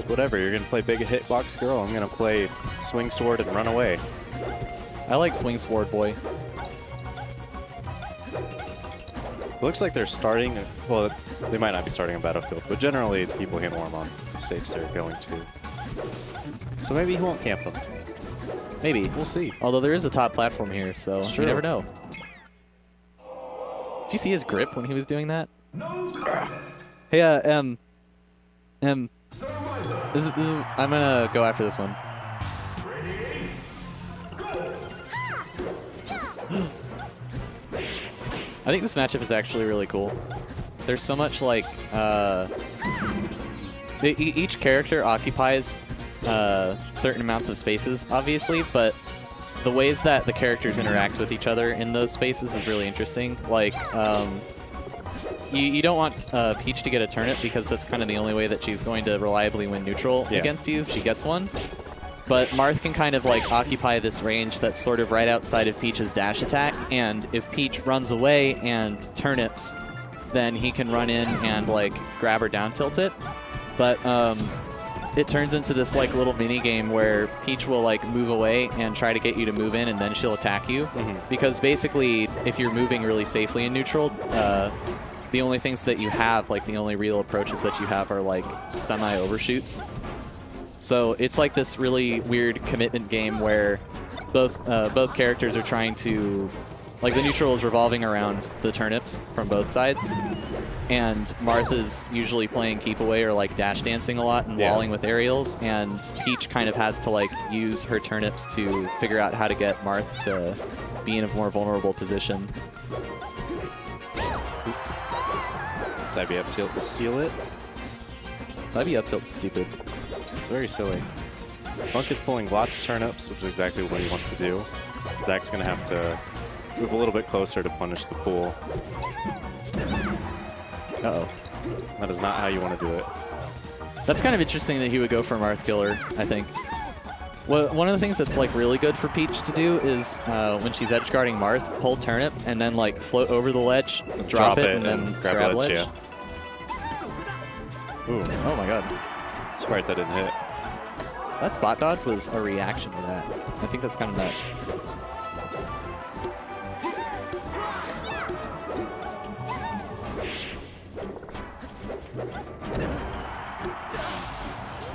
whatever. You're going to play big hitbox girl. I'm going to play swing sword and run away. I like swing sword boy. It looks like they're starting, well, they might not be starting on Battlefield, but generally people can warm on the stage they're going to. So maybe he won't camp them. Maybe. We'll see. Although there is a top platform here, so you never know. Did you see his grip when he was doing that? Hey, this is, I'm gonna go after this one. I think this matchup is actually really cool. There's so much like, each character occupies certain amounts of spaces, obviously, but the ways that the characters interact with each other in those spaces is really interesting. Like, you don't want Peach to get a turnip because that's kind of the only way that she's going to reliably win neutral against you if she gets one. But Marth can kind of like occupy this range that's sort of right outside of Peach's dash attack, and if Peach runs away and turnips, then he can run in and like grab her down tilt it. But it turns into this like little mini game where Peach will like move away and try to get you to move in, and then she'll attack you. Because basically, if you're moving really safely in neutral, the only things that you have, like the only real approaches that you have, are like semi-overshoots. So it's like this really weird commitment game where both characters are trying to, like, the neutral is revolving around the turnips from both sides, and Marth is usually playing keep away or like dash dancing a lot and walling with aerials, and Peach kind of has to like use her turnips to figure out how to get Marth to be in a more vulnerable position. Side B up tilt will seal it. Side B up tilt's stupid. It's very silly. Bunk is pulling lots of turnips, which is exactly what he wants to do. Zach's going to have to move a little bit closer to punish the pool. Uh-oh. That is not how you want to do it. That's kind of interesting that he would go for Marth Killer, I think. Well, one of the things that's like really good for Peach to do is when she's edge guarding Marth, hold turnip and then like float over the ledge, drop it, and then grab ledge. Yeah. Ooh. Oh my god. Surprised that didn't hit. That spot dodge was a reaction to that. I think that's kind of nuts.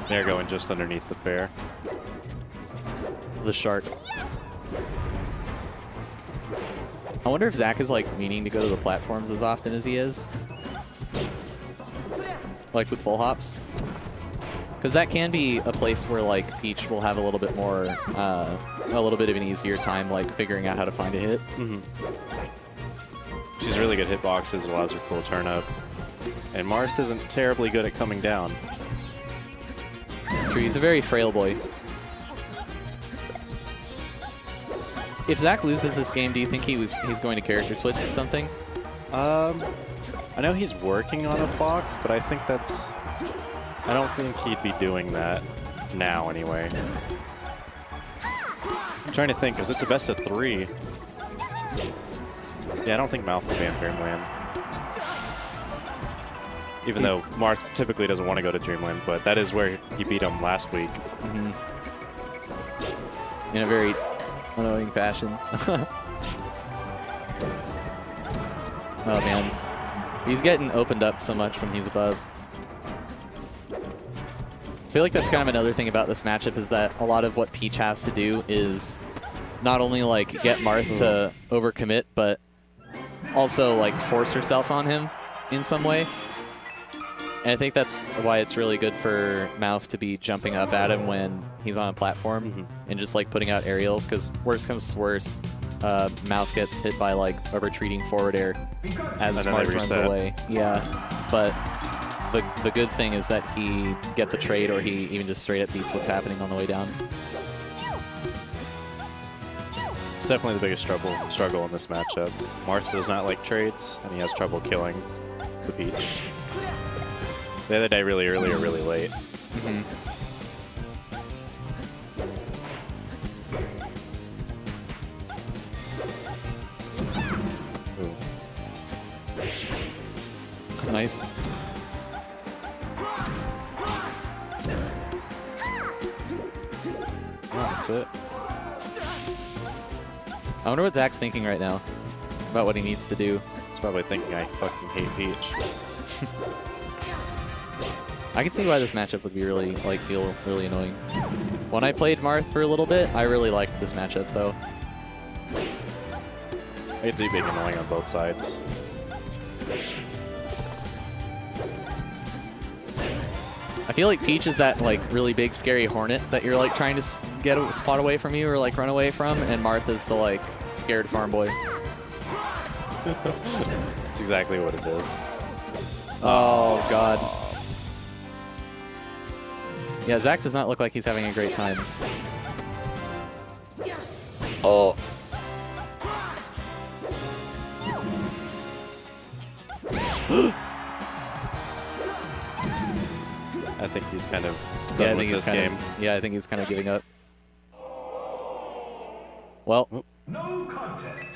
They're going just underneath the fair. The shark. I wonder if Zach is like meaning to go to the platforms as often as he is. Like with full hops. Because that can be a place where like Peach will have a little bit more, a little bit of an easier time like figuring out how to find a hit. She's really good hitboxes. It allows her to pull a turnip. And Marth isn't terribly good at coming down. True, he's a very frail boy. If Zach loses this game, do you think he's going to character switch to something? I know he's working on a Fox, but I think that's... I don't think he'd be doing that now, anyway. I'm trying to think, because it's a best of 3. Yeah, I don't think Malf will ban Dreamland. Even though Marth typically doesn't want to go to Dreamland, but that is where he beat him last week. In a very annoying fashion. Oh man. He's getting opened up so much when he's above. I feel like that's kind of another thing about this matchup is that a lot of what Peach has to do is not only like get Marth to overcommit, but also like force herself on him in some way. And I think that's why it's really good for Mouth to be jumping up at him when he's on a platform and just like putting out aerials, because worst comes to worst, Mouth gets hit by like a retreating forward air as Marth runs away. Yeah, but the good thing is that he gets a trade, or he even just straight up beats what's happening on the way down. It's definitely the biggest struggle in this matchup. Marth does not like trades, and he has trouble killing the Peach. The other day really early or really late. Nice. That's it. I wonder what Zach's thinking right now about what he needs to do. He's probably thinking I fucking hate Peach. I can see why this matchup would be really, feel really annoying. When I played Marth for a little bit, I really liked this matchup, though. It's being annoying on both sides. I feel like Peach is that, really big, scary hornet that you're, trying to get a spot away from you or, run away from, and Marth is the, scared farm boy. That's exactly what it is. Oh, God. Yeah, Zach does not look like he's having a great time. Oh. I think he's kind of done with this game. Yeah, I think he's kind of giving up. Well. No contest.